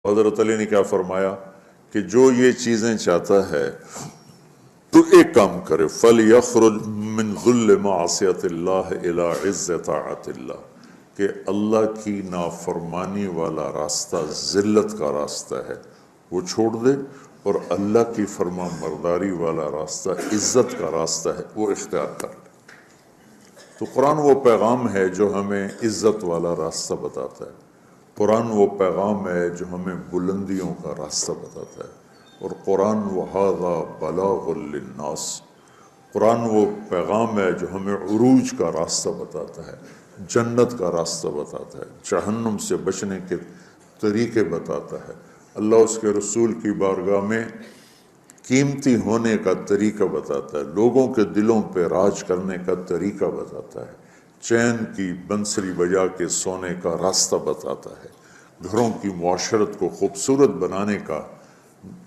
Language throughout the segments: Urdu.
حضرت علی نے کیا فرمایا کہ جو یہ چیزیں چاہتا ہے تو ایک کام کرے فَلْيَخْرُجْ مِنْ ذُلِّ مَعْصِيَةِ اللَّهِ إِلَىٰ عِزِّ طَاعَةِ اللَّهِ کہ اللہ کی نافرمانی والا راستہ ذلت کا راستہ ہے وہ چھوڑ دے، اور اللہ کی فرما برداری والا راستہ عزت کا راستہ ہے وہ اختیار کر لے۔ تو قرآن وہ پیغام ہے جو ہمیں عزت والا راستہ بتاتا ہے، قرآن وہ پیغام ہے جو ہمیں بلندیوں کا راستہ بتاتا ہے، اور قرآن وَهَذَا بَلَاغٌ لِلنَّاسِ، قرآن وہ پیغام ہے جو ہمیں عروج کا راستہ بتاتا ہے، جنت کا راستہ بتاتا ہے، جہنم سے بچنے کے طریقے بتاتا ہے، اللہ اس کے رسول کی بارگاہ میں قیمتی ہونے کا طریقہ بتاتا ہے، لوگوں کے دلوں پہ راج کرنے کا طریقہ بتاتا ہے، چین کی بنسری بجا کے سونے کا راستہ بتاتا ہے، گھروں کی معاشرت کو خوبصورت بنانے کا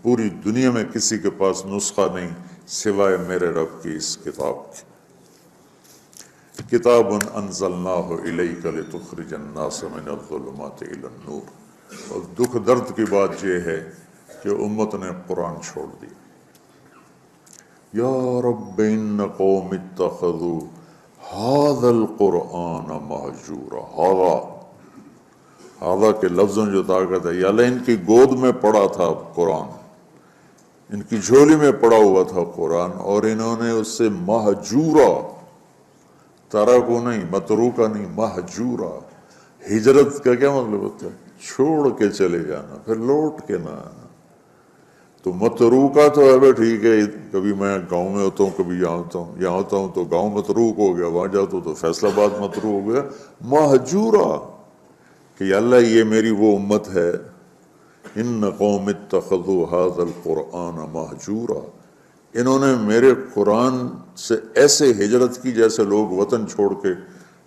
پوری دنیا میں کسی کے پاس نسخہ نہیں سوائے میرے رب کی اس کتاب کی۔ کتاب انزلناہ الیک لتخرج الناس من الظلمات الی النور۔ اور دکھ درد کی بات یہ ہے کہ امت نے قرآن چھوڑ دیا۔ یا رب ان قوم اتخذوا ھذا القرآن مہجورا، ہذا کے لفظوں جو طاقت ہے، یا اللہ ان کی گود میں پڑا تھا قرآن، ان کی جھولی میں پڑا ہوا تھا قرآن، اور انہوں نے اس سے مہجورا، ترکو نہیں، متروکا نہیں، مہجورا۔ ہجرت کا کیا مطلب ہوتا ہے؟ چھوڑ کے چلے جانا، پھر لوٹ کے نہ آنا۔ تو متروکا تو ہے ٹھیک ہے، کبھی میں گاؤں میں ہوتا ہوں کبھی یہاں ہوتا ہوں، یہاں ہوتا ہوں تو گاؤں متروک ہو گیا، وہاں جاتا ہوں تو فیصل آباد متروک ہو گیا۔ مہجورا کہ یا اللہ یہ میری وہ امت ہے، ان قوم اتخذوا ھذا القرآن مہجورا، انہوں نے میرے قرآن سے ایسے ہجرت کی جیسے لوگ وطن چھوڑ کے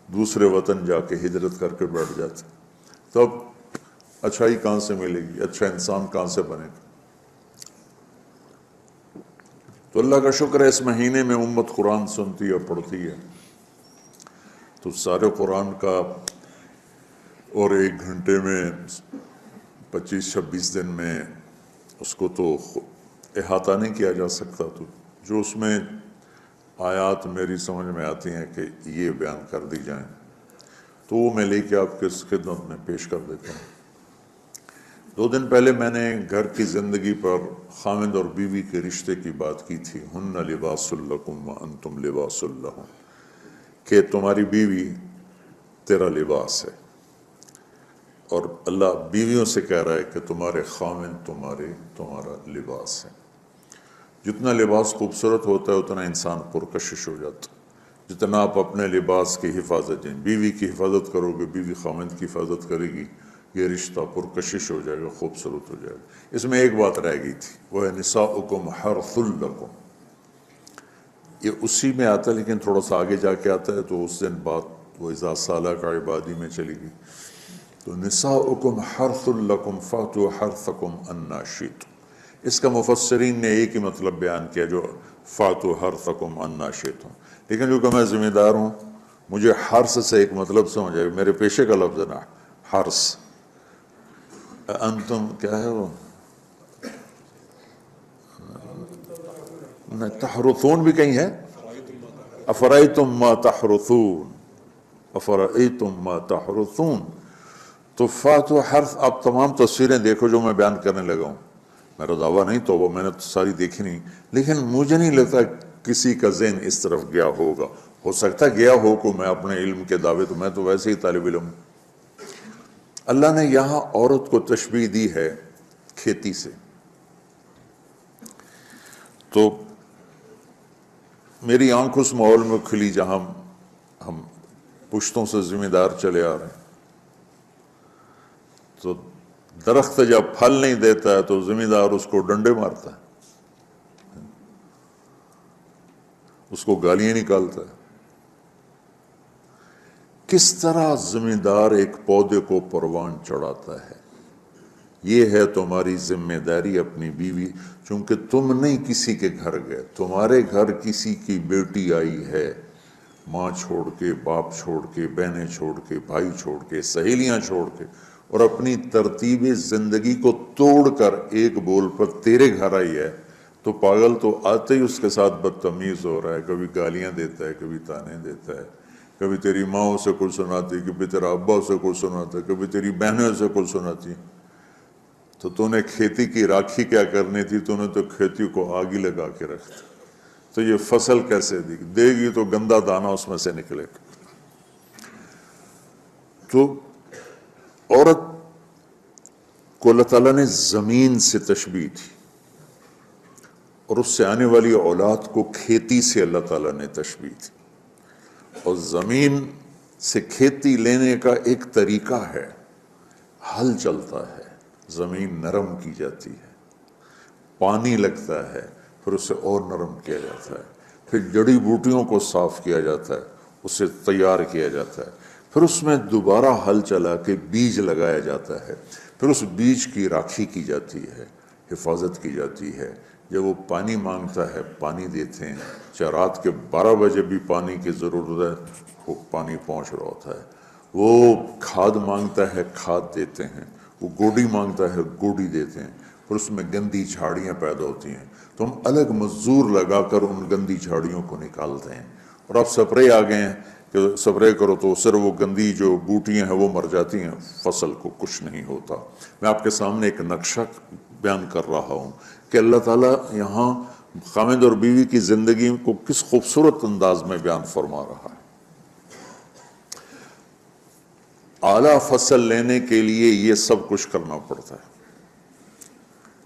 دوسرے وطن جا کے ہجرت کر کے بیٹھ جاتے۔ تب اچھائی کہاں سے ملے گی؟ اچھا انسان کہاں سے بنے گا؟ تو اللہ کا شکر ہے اس مہینے میں امت قرآن سنتی ہے، پڑھتی ہے، تو سارے قرآن کا اور 1 گھنٹے میں 25-26 دن میں اس کو تو احاطہ نہیں کیا جا سکتا، تو جو اس میں آیات میری سمجھ میں آتی ہیں کہ یہ بیان کر دی جائیں تو وہ میں لے کے آپ کے خدمت میں پیش کر دیتا ہوں۔ 2 دن پہلے میں نے گھر کی زندگی پر خاوند اور بیوی کے رشتے کی بات کی تھی، ہن لباس لکم وانتم لباس لہم، کہ تمہاری بیوی تیرا لباس ہے، اور اللہ بیویوں سے کہہ رہا ہے کہ تمہارے خاوند تمہارا لباس ہے۔ جتنا لباس خوبصورت ہوتا ہے اتنا انسان پرکشش ہو جاتا ہے۔ جتنا آپ اپنے لباس کی حفاظت دیں، بیوی کی حفاظت کرو گے، بیوی خاوند کی حفاظت کرے گی، یہ رشتہ پرکشش ہو جائے گا، خوبصورت ہو جائے گا۔ اس میں ایک بات رہ گئی تھی، وہ ہے نساؤکم حرث لکم، یہ اسی میں آتا ہے لیکن تھوڑا سا آگے جا کے آتا ہے، تو اس دن بات وہ اذا سالک عبادی میں چلی گئی۔ تو نساؤکم حرث لکم فاتوا حرثکم انا شئتم، اس کا مفسرین نے ایک ہی مطلب بیان کیا جو فاتوا حرثکم انا شئتم، لیکن چونکہ میں ذمہ دار ہوں مجھے حرث سے ایک مطلب سمجھ آئے، میرے پیشے کا لفظ ہے نا حرث، انتم کیا ہے وہ تحرثون بھی کہیں ہے، افرأیتم ما تحرثون، افرأیتم ما تحرثون، تو فاتوا حرث۔ آپ تمام تصویریں دیکھو جو میں بیان کرنے لگا ہوں، میرا دعویٰ نہیں تو وہ میں نے ساری دیکھی نہیں، لیکن مجھے نہیں لگتا کسی کا ذہن اس طرف گیا ہوگا، ہو سکتا گیا ہو کو میں اپنے علم کے دعوے، تو میں تو ویسے ہی طالب علم ہوں۔ اللہ نے یہاں عورت کو تشبیہ دی ہے کھیتی سے، تو میری آنکھ اس ماحول میں کھلی جہاں ہم پشتوں سے ذمہ دار چلے آ رہے ہیں، تو درخت جب پھل نہیں دیتا ہے تو ذمہ دار اس کو ڈنڈے مارتا ہے، اس کو گالیاں نکالتا ہے۔ کس طرح ذمہ دار ایک پودے کو پروان چڑھاتا ہے، یہ ہے تمہاری ذمہ داری اپنی بیوی، چونکہ تم نہیں کسی کے گھر گئے، تمہارے گھر کسی کی بیٹی آئی ہے، ماں چھوڑ کے، باپ چھوڑ کے، بہنیں چھوڑ کے، بھائی چھوڑ کے، سہیلیاں چھوڑ کے، اور اپنی ترتیب زندگی کو توڑ کر ایک بول پر تیرے گھر آئی ہے، تو پاگل تو آتے ہی اس کے ساتھ بدتمیز ہو رہا ہے، کبھی گالیاں دیتا ہے، کبھی تانے دیتا ہے، کبھی تیری ماں اسے کچھ سناتی، کبھی تیرا ابا اسے کچھ سناتا ہے، کبھی تیری بہنیں اسے کچھ سناتی. تو نے کھیتی کی راکھی کیا کرنی تھی؟ تو نے تو کھیتی کو آگ ہی لگا کے رکھ دی. تو یہ فصل کیسے دے گی؟ تو گندا دانہ اس میں سے نکلے گا. تو عورت کو اللہ تعالیٰ نے زمین سے تشبیہ تھی، اور اس سے آنے والی اولاد کو کھیتی سے اللہ تعالیٰ نے تشبیہ تھی. اور زمین سے کھیتی لینے کا ایک طریقہ ہے، ہل چلتا ہے، زمین نرم کی جاتی ہے، پانی لگتا ہے، پھر اسے اور نرم کیا جاتا ہے، پھر جڑی بوٹیوں کو صاف کیا جاتا ہے، اسے تیار کیا جاتا ہے، پھر اس میں دوبارہ ہل چلا کے بیج لگایا جاتا ہے، پھر اس بیج کی راکھی کی جاتی ہے، حفاظت کی جاتی ہے. جب وہ پانی مانگتا ہے پانی دیتے ہیں، چاہے رات کے 12 بجے بھی پانی کی ضرورت ہے وہ پانی پہنچ رہا ہوتا ہے. وہ کھاد مانگتا ہے کھاد دیتے ہیں، وہ گوڈی مانگتا ہے گوڈی دیتے ہیں. پھر اس میں گندی جھاڑیاں پیدا ہوتی ہیں تو ہم الگ مزدور لگا کر ان گندی جھاڑیوں کو نکالتے ہیں. اور اب سپرے آ گئے ہیں کہ سپرے کرو تو صرف وہ گندی جو بوٹیاں ہیں وہ مر جاتی ہیں، فصل کو کچھ نہیں ہوتا. میں آپ کے سامنے ایک نقشہ بیان کر رہا ہوں کہ اللہ تعالیٰ یہاں خاوند اور بیوی کی زندگی کو کس خوبصورت انداز میں بیان فرما رہا ہے. اعلیٰ فصل لینے کے لیے یہ سب کچھ کرنا پڑتا ہے.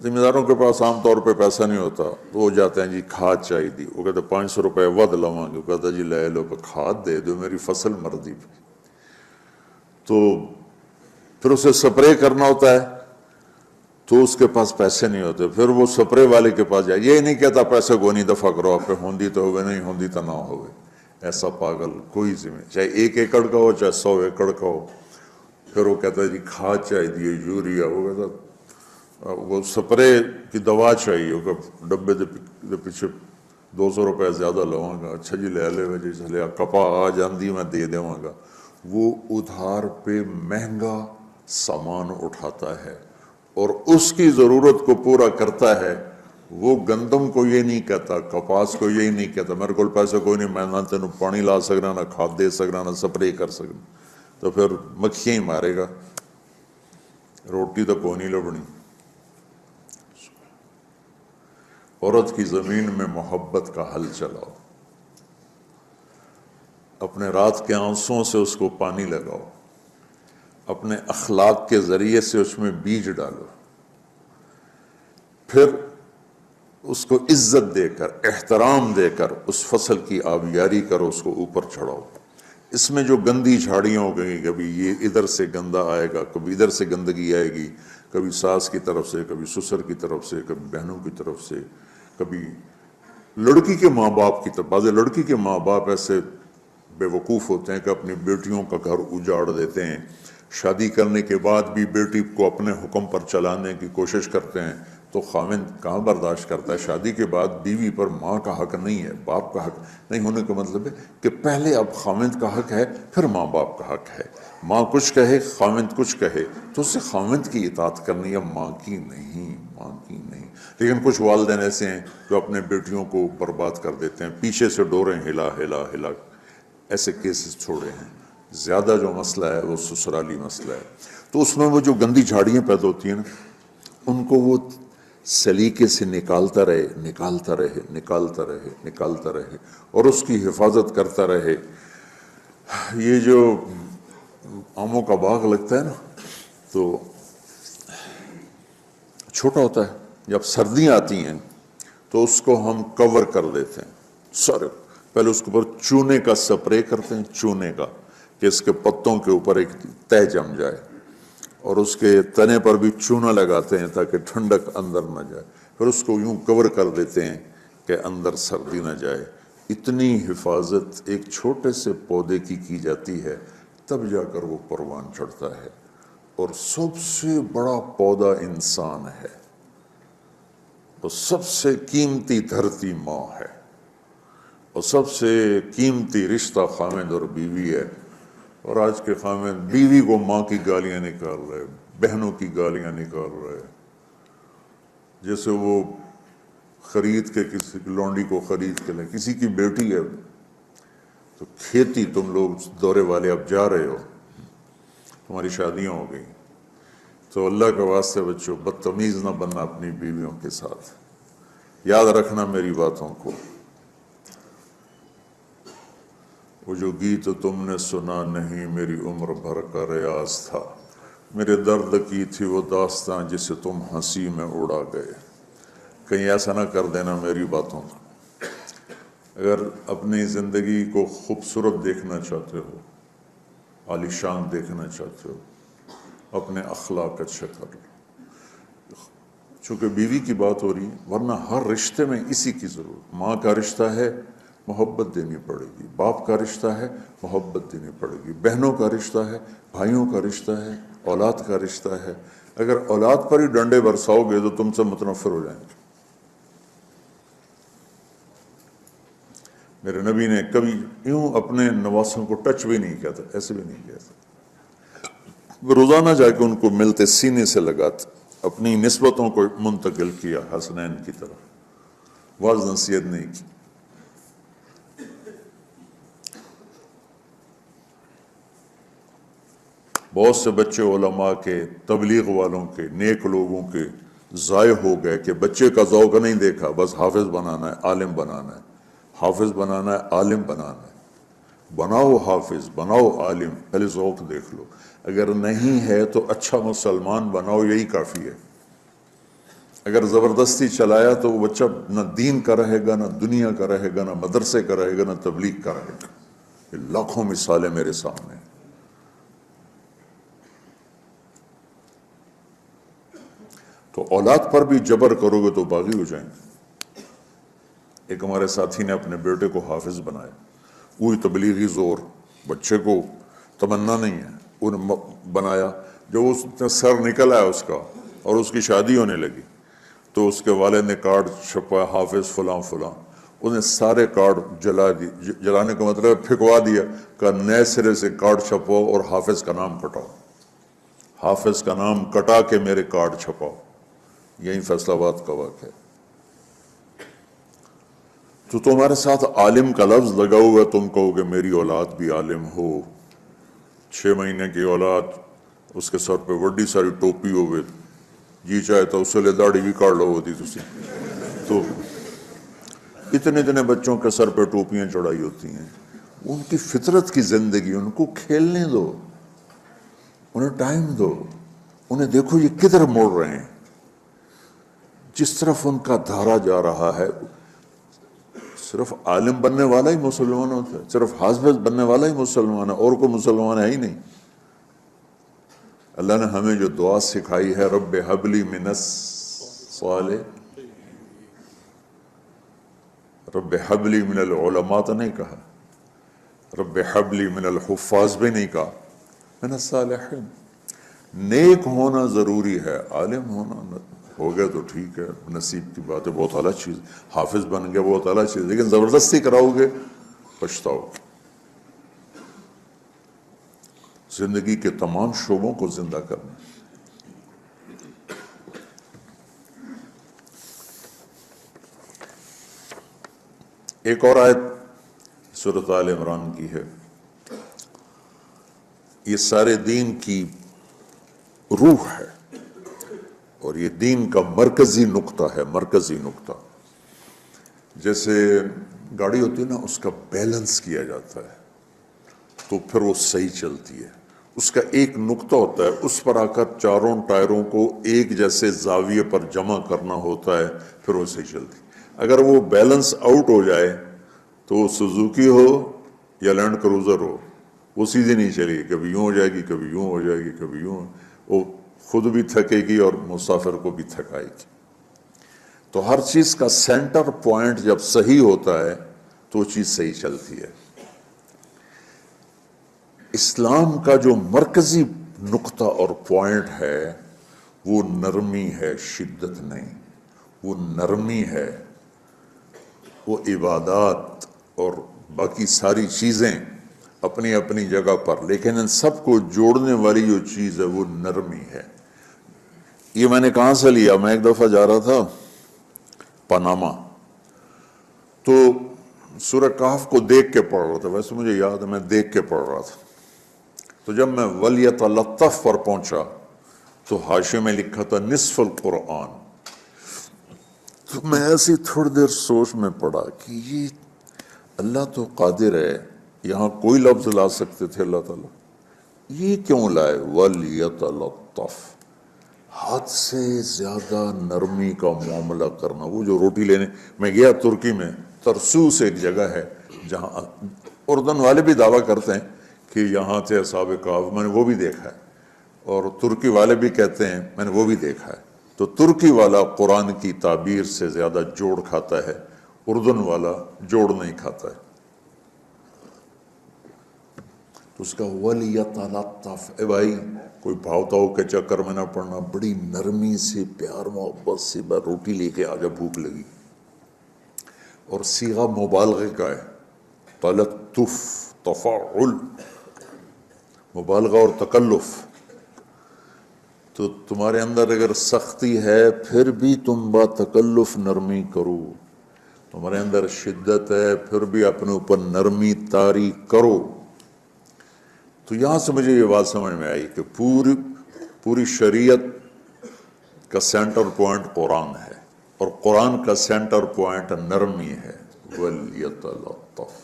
ذمہ داروں کے پاس عام طور پہ پیسہ نہیں ہوتا تو وہ جاتے ہیں جی کھاد چاہیے دی، وہ کہتے 500 روپے ود لواں گے، وہ کہتا جی لے لو کھاد دے دو میری فصل مردی پہ. تو پھر اسے سپرے کرنا ہوتا ہے تو اس کے پاس پیسے نہیں ہوتے، پھر وہ سپرے والے کے پاس جائے. یہ نہیں کہتا پیسے کو نہیں دفع کرو آپ پہ ہوندی تو ہوئے نہیں ہوندی تو نہ ہوئے. ایسا پاگل کوئی ذمہ، چاہے 1 ایکڑ کا ہو چاہے 100 ایکڑ کا ہو. پھر وہ کہتا ہے جی کھاد چاہیے یوریا، وہ کہتا وہ سپرے کی دوا چاہیے، وہ ڈبے دے پیچھے 200 روپے زیادہ لواں گا. اچھا جی لے لے جی چلے کپا آ جاندی میں دے دوں گا. وہ ادھار پہ مہنگا سامان اٹھاتا ہے اور اس کی ضرورت کو پورا کرتا ہے. وہ گندم کو یہ نہیں کہتا، کپاس کو یہی نہیں کہتا میرے کو پیسے کوئی نہیں، میں نہ تینوں پانی لا سکنا، نہ کھاد دے سکنا، نہ سپرے کر سکنا. تو پھر مکھیاں ہی مارے گا، روٹی تو کوئی نہیں لبنی. عورت کی زمین میں محبت کا حل چلاؤ، اپنے رات کے آنسوؤں سے اس کو پانی لگاؤ، اپنے اخلاق کے ذریعے سے اس میں بیج ڈالو، پھر اس کو عزت دے کر احترام دے کر اس فصل کی آبیاری کرو، اس کو اوپر چڑھاؤ. اس میں جو گندی جھاڑیاں ہو گئی، کبھی یہ ادھر سے گندا آئے گا، کبھی ادھر سے گندگی آئے گی، کبھی ساس کی طرف سے، کبھی سسر کی طرف سے، کبھی بہنوں کی طرف سے، کبھی لڑکی کے ماں باپ کی طرف. بعض لڑکی کے ماں باپ ایسے بے وقوف ہوتے ہیں کہ اپنی بیٹیوں کا گھر اجاڑ دیتے ہیں، شادی کرنے کے بعد بھی بیٹی کو اپنے حکم پر چلانے کی کوشش کرتے ہیں. تو خاوند کہاں برداشت کرتا ہے؟ شادی کے بعد بیوی پر ماں کا حق نہیں ہے، باپ کا حق نہیں ہونے کا مطلب ہے کہ پہلے اب خاوند کا حق ہے پھر ماں باپ کا حق ہے. ماں کچھ کہے خاوند کچھ کہے تو اسے خاوند کی اطاعت کرنی ہے، ماں کی نہیں، ماں کی نہیں. لیکن کچھ والدین ایسے ہیں جو اپنے بیٹیوں کو برباد کر دیتے ہیں، پیچھے سے ڈوریں ہلا ہلا ہلا. ایسے کیسز چھوڑے ہیں. زیادہ جو مسئلہ ہے وہ سسرالی مسئلہ ہے. تو اس میں وہ جو گندی جھاڑیاں پیدا ہوتی ہیں نا، ان کو وہ سلیقے سے نکالتا رہے نکالتا رہے نکالتا رہے نکالتا رہے اور اس کی حفاظت کرتا رہے. یہ جو آموں کا باغ لگتا ہے نا تو چھوٹا ہوتا ہے، جب سردیاں آتی ہیں تو اس کو ہم کور کر دیتے ہیں سارے. پہلے اس کے اوپر چونے کا سپرے کرتے ہیں، چونے کا، کہ اس کے پتوں کے اوپر ایک تہ جم جائے، اور اس کے تنے پر بھی چونا لگاتے ہیں تاکہ ٹھنڈک اندر نہ جائے. پھر اس کو یوں کور کر دیتے ہیں کہ اندر سردی نہ جائے. اتنی حفاظت ایک چھوٹے سے پودے کی جاتی ہے، تب جا کر وہ پروان چڑھتا ہے. اور سب سے بڑا پودا انسان ہے، اور سب سے قیمتی دھرتی ماں ہے، اور سب سے قیمتی رشتہ خاوند اور بیوی ہے. اور آج کے خامد بیوی کو ماں کی گالیاں نکال رہے، بہنوں کی گالیاں نکال رہے، جیسے وہ خرید کے کسی لونڈی کو خرید کے لیں. کسی کی بیٹی ہے تو کھیتی، تم لوگ دورے والے اب جا رہے ہو، تمہاری شادیاں ہو گئی، تو اللہ کے واسطے بچوں بدتمیز نہ بننا اپنی بیویوں کے ساتھ. یاد رکھنا میری باتوں کو. وہ جو گیت تم نے سنا نہیں میری عمر بھر کا ریاض تھا، میرے درد کی تھی وہ داستاں جسے تم ہنسی میں اڑا گئے. کہیں ایسا نہ کر دینا میری باتوں کو. اگر اپنی زندگی کو خوبصورت دیکھنا چاہتے ہو، عالیشان دیکھنا چاہتے ہو، اپنے اخلاق اچھے کر لو. چونکہ بیوی کی بات ہو رہی ہے، ورنہ ہر رشتے میں اسی کی ضرورت. ماں کا رشتہ ہے، محبت دینی پڑے گی. باپ کا رشتہ ہے، محبت دینی پڑے گی. بہنوں کا رشتہ ہے، بھائیوں کا رشتہ ہے، اولاد کا رشتہ ہے. اگر اولاد پر ہی ڈنڈے برساؤ گے تو تم سے متنفر ہو جائیں گے. میرے نبی نے کبھی یوں اپنے نواسوں کو ٹچ بھی نہیں کیا تھا، ایسے بھی نہیں کیا تھا. روزانہ جا کے ان کو ملتے، سینے سے لگاتے، اپنی نسبتوں کو منتقل کیا حسنین کی طرف. واعظ نصیحت نہیں کی. بہت سے بچے علماء کے، تبلیغ والوں کے، نیک لوگوں کے ضائع ہو گئے کہ بچے کا ذوق نہیں دیکھا، بس حافظ بنانا ہے، عالم بنانا ہے، حافظ بنانا ہے، عالم بنانا ہے. بناؤ حافظ، بناؤ عالم، پہلے ذوق دیکھ لو. اگر نہیں ہے تو اچھا مسلمان بناؤ، یہی کافی ہے. اگر زبردستی چلایا تو وہ بچہ نہ دین کا رہے گا، نہ دنیا کا رہے گا، نہ مدرسے کا رہے گا، نہ تبلیغ کا رہے گا. یہ لاکھوں مثالیں میرے سامنے. تو اولاد پر بھی جبر کرو گے تو باغی ہو جائیں گے. ایک ہمارے ساتھی نے اپنے بیٹے کو حافظ بنایا، وہی تبلیغی زور. بچے کو تمنا نہیں ہے، انہیں بنایا. جو اس نے سر نکل آیا اس کا اور اس کی شادی ہونے لگی تو اس کے والد نے کارڈ چھپایا، حافظ فلاں فلاں. اس نے سارے کارڈ جلا دی. جلانے کا مطلب پھینکوا دیا کہ نئے سرے سے کارڈ چھپاؤ اور حافظ کا نام کٹاؤ. حافظ کا نام کٹا کے میرے کارڈ چھپاؤ. یہی فیصل آباد کا واقعہ ہے. تو تمہارے ساتھ عالم کا لفظ لگا ہوا، تم کہو گے میری اولاد بھی عالم ہو. 6 مہینے کی اولاد، اس کے سر پہ بڑی ساری ٹوپی ہوئے، جی چاہے تو اس سے داڑھی بھی کاٹ لو ہوتی تھی. تو اتنے بچوں کے سر پہ ٹوپیاں چڑھائی ہوتی ہیں. ان کی فطرت کی زندگی، ان کو کھیلنے دو، انہیں ٹائم دو. انہیں دیکھو یہ کدھر موڑ رہے ہیں، جس طرف ان کا دھارا جا رہا ہے. صرف عالم بننے والا ہی مسلمان ہوتا ہے، صرف حافظ بننے والا ہی مسلمان ہے، اور کوئی مسلمان ہے ہی نہیں. اللہ نے ہمیں جو دعا سکھائی ہے، رب ہب لی من الصالح، رب ہب لی من العلماء تو نہیں کہا، رب ہب لی من الحفاظ بھی نہیں کہا، من الصالحین. نیک ہونا ضروری ہے، عالم ہونا ہو گیا تو ٹھیک ہے، نصیب کی بات ہے، بہت اعلیٰ چیز. حافظ بن گیا بہت اعلیٰ چیز، لیکن زبردستی کراؤ گے پچھتاؤ. زندگی کے تمام شعبوں کو زندہ کرنا. ایک اور آیت سورۃ آل عمران کی ہے. یہ سارے دین کی روح ہے اور یہ دین کا مرکزی نقطہ ہے. مرکزی نقطہ جیسے گاڑی ہوتی ہے نا، اس کا بیلنس کیا جاتا ہے تو پھر وہ صحیح چلتی ہے. اس کا ایک نقطہ ہوتا ہے، اس پر آ کر چاروں ٹائروں کو ایک جیسے زاویے پر جمع کرنا ہوتا ہے، پھر وہ صحیح چلتی. اگر وہ بیلنس آؤٹ ہو جائے تو وہ سوزوکی ہو یا لینڈ کروزر ہو، وہ سیدھی نہیں چلے گی. کبھی یوں ہو جائے گی، کبھی یوں ہو جائے گی، کبھی یوں. وہ خود بھی تھکے گی اور مسافر کو بھی تھکائے گی. تو ہر چیز کا سینٹر پوائنٹ جب صحیح ہوتا ہے تو وہ چیز صحیح چلتی ہے. اسلام کا جو مرکزی نقطہ اور پوائنٹ ہے وہ نرمی ہے، شدت نہیں. وہ نرمی ہے. وہ عبادات اور باقی ساری چیزیں اپنی اپنی جگہ پر، لیکن ان سب کو جوڑنے والی جو چیز ہے وہ نرمی ہے۔ یہ میں نے کہاں سے لیا؟ میں ایک دفعہ جا رہا تھا پاناما، تو سورہ کہف کو دیکھ کے پڑھ رہا تھا، ویسے مجھے یاد ہے میں دیکھ کے پڑھ رہا تھا، تو جب میں وَلْيَتَلَطَّفْ پر پہنچا تو حاشیے میں لکھا تھا نصف القرآن۔ تو میں ایسی تھوڑی دیر سوچ میں پڑا کہ یہ اللہ تو قادر ہے، یہاں کوئی لفظ لا سکتے تھے اللہ تعالیٰ، یہ کیوں لائے وَلْيَتَلَطَّفْ؟ حد سے زیادہ نرمی کا معاملہ کرنا۔ وہ جو روٹی لینے میں گیا ترکی میں، ترسوس ایک جگہ ہے جہاں اردن والے بھی دعویٰ کرتے ہیں کہ یہاں تھے اصحاب کہف، میں نے وہ بھی دیکھا ہے، اور ترکی والے بھی کہتے ہیں میں نے وہ بھی دیکھا ہے۔ تو ترکی والا قرآن کی تعبیر سے زیادہ جوڑ کھاتا ہے، اردن والا جوڑ نہیں کھاتا ہے۔ تو اس کا وَلْيَتَلَطَّفْ، اے بھائی کوئی بھاؤ تاؤ کے چکر میں نہ پڑنا، بڑی نرمی سے پیار محبت سے بس روٹی لے کے آجا، بھوک لگی۔ اور صیغہ مبالغے کا ہے، تلطف، تفاعل، مبالغہ اور تکلف۔ تو تمہارے اندر اگر سختی ہے پھر بھی تم با تکلف نرمی کرو، تمہارے اندر شدت ہے پھر بھی اپنے اوپر نرمی طاری کرو۔ تو یہاں سے مجھے یہ بات سمجھ میں آئی کہ پوری شریعت کا سینٹر پوائنٹ قرآن ہے، اور قرآن کا سینٹر پوائنٹ نرمی ہے، وَلْيَتَلَطَّفْ۔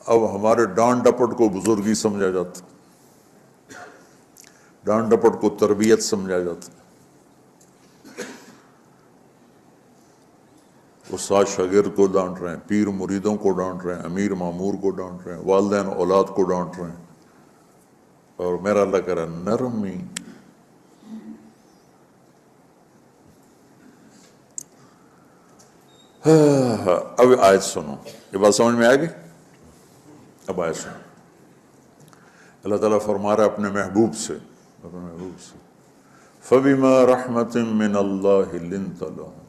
اب ہمارے ڈانٹ ڈپٹ کو بزرگی سمجھا جاتا، ڈانٹ ڈپٹ کو تربیت سمجھا جاتا، استاد شاگرد کو ڈانٹ رہے ہیں، پیر مریدوں کو ڈانٹ رہے ہیں، امیر مامور کو ڈانٹ رہے ہیں، والدین اولاد کو ڈانٹ رہے ہیں، اور میرا اللہ کہہ رہا ہے نرمی۔ اب آیت سنو، یہ بات سمجھ میں آئے گی؟ اب آیت سنو، اللہ تعالیٰ فرما رہا ہے اپنے محبوب سے، فَبِمَا رَحْمَةٍ مِّنَ اللَّهِ لِنْتَ لَهُمْ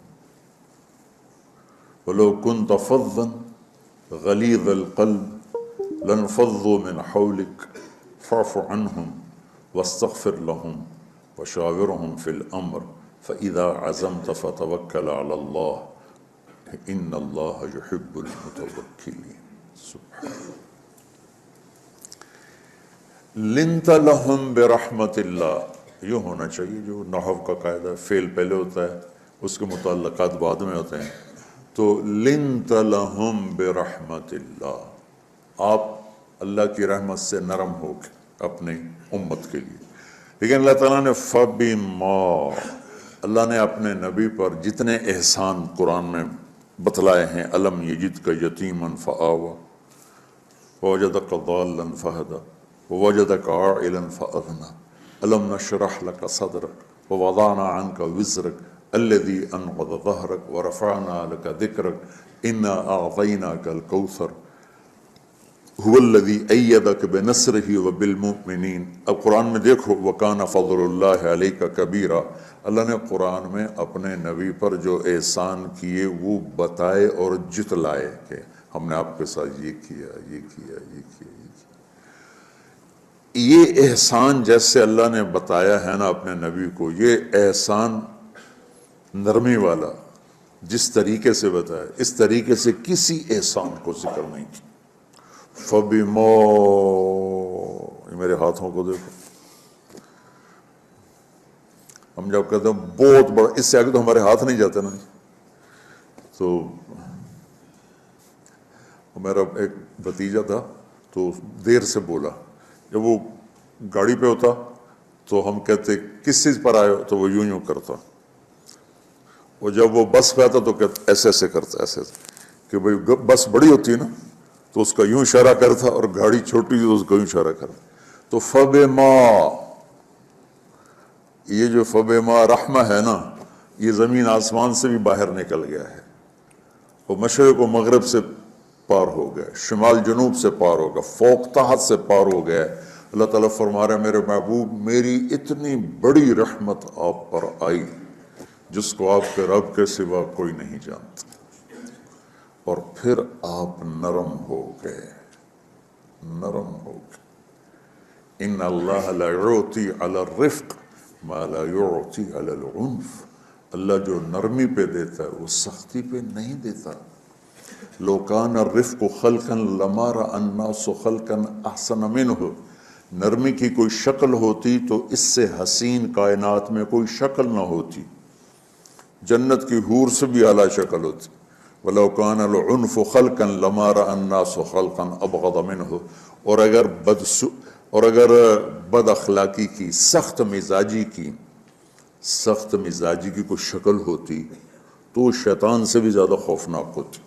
وَلَوْ كُنْتَ فَظًّا غَلِيظَ الْقَلْبِ لَانفَضُّوا مِنْ حَوْلِكَ فَاعْفُ عَنْهُمْ وَاسْتَغْفِرْ لَهُمْ وَشَاوِرْهُمْ فِي الْأَمْرِ فَإِذَا عَزَمْتَ فَتَوَكَّلْ عَلَى اللَّهِ إِنَّ اللَّهَ يُحِبُّ الْمُتَوَكِّلِينَ۔ سبحان لنت لہم برحمت اللہ، یوں ہونا چاہیے، جو نحو کا قاعدہ فعل پہلے ہوتا ہے اس کے متعلقات بعد میں ہوتے ہیں۔ تو لنت لہم برحمت اللہ، آپ اللہ کی رحمت سے نرم ہو کے اپنی امت کے لیے۔ لیکن اللہ تعالیٰ نے فبما، اللہ نے اپنے نبی پر جتنے احسان قرآن میں بتلائے ہیں، الم یجدک یتیما فآویٰ ووجدک ضالا فہدیٰ ووجدک عائلا فأغنیٰ الم نشرح لک صدرک ووضعنا عنک وزرک الذی انقض ظہرک ورفعنا لک ذکرک انا اعطیناک الکوثر هو الذی ایدک بنصرہ وبالمؤمنین۔ اب قرآن میں دیکھو، وکان فضل اللہ علیک کبیرا، اللہ نے قرآن میں اپنے نبی پر جو احسان کیے وہ بتائے اور جتلائے کہ ہم نے آپ کے ساتھ یہ کیا، یہ کیا، یہ کیا، یہ کیا۔ یہ احسان جیسے اللہ نے بتایا ہے نا اپنے نبی کو، یہ احسان نرمی والا جس طریقے سے بتایا، اس طریقے سے کسی احسان کو ذکر نہیں کیا۔ فَبِمَا، میرے ہاتھوں کو دیکھو، ہم جب کہتے ہیں بہت بڑا، اس سے آگے تو ہمارے ہاتھ نہیں جاتے نا۔ تو میرا ایک بھتیجا تھا، تو دیر سے بولا، جب وہ گاڑی پہ ہوتا تو ہم کہتے کس چیز پر آئے ہو، تو وہ یوں یوں کرتا، اور جب وہ بس پہ آتا تو کہتا ایسے ایسے کرتا، ایسے کہ بھئی بس بڑی ہوتی ہے نا تو اس کا یوں اشارہ کرتا، اور گاڑی چھوٹی تو اس کا یوں اشارہ کرتا۔ تو فبما، یہ جو فبما رحمہ ہے نا، یہ زمین آسمان سے بھی باہر نکل گیا ہے، وہ مشرق و مغرب سے پار ہو گیا، شمال جنوب سے پار ہو گیا، فوق تحت سے پار ہو گیا۔ اللہ تعالیٰ فرما رہا ہے میرے محبوب، میری اتنی بڑی رحمت آپ پر آئی جس کو آپ کے رب کے سوا کوئی نہیں جانتا، اور پھر آپ نرم ہو گئے۔ نرم ہوگی. ان اللہ لا یعطی علی الرفق ما لا یعطی علی العنف. اللہ جو نرمی پہ دیتا ہے وہ سختی پہ نہیں دیتا. لو کان الرفق خلقا لما رأى الناس خلقا احسن منه. نرمی کی کوئی شکل ہوتی تو اس سے حسین کائنات میں کوئی شکل نہ ہوتی. جنت کی حور سے بھی اعلیٰ شکل ہوتی. وَلَوْ كَانَ الْعُنْفُ خَلْقًا لَمَا رَأَى النَّاسُ خَلْقًا أَبْغَضَ مِنْهُ. اور اگر بد اخلاقی کی، سخت مزاجی کی کوئی شکل ہوتی تو شیطان سے بھی زیادہ خوفناک ہوتی.